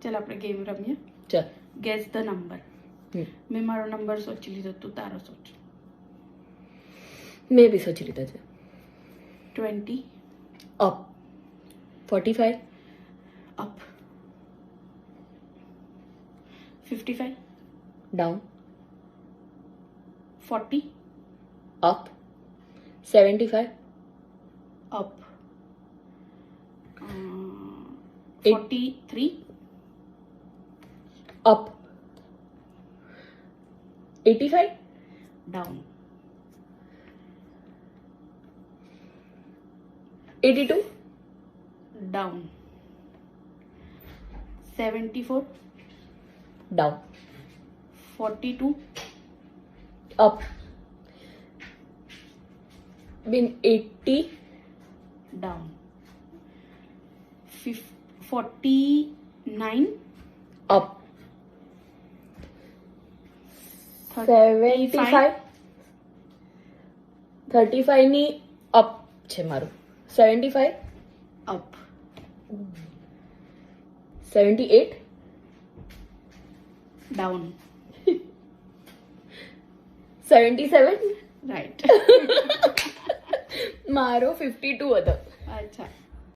ચાલ આપણે ગેમ રમીએ. ચાલ. Guess the number. મેં મારો નંબર સોચી લીધો, તું તારો સોચ. મેં બી સોચી લીધા છે. 20 up. 45 up. 55 down. 40 up. 75 up. 43 up. 85 down. 82 down. 74 down. 42 up. બિન 80 ડાઉન. 49 અપ. 75 35 ની અપ છે મારું. 75 અપ. 78 ડાઉન. 77 રાઈટ. મારો 52 હતો. અચ્છા.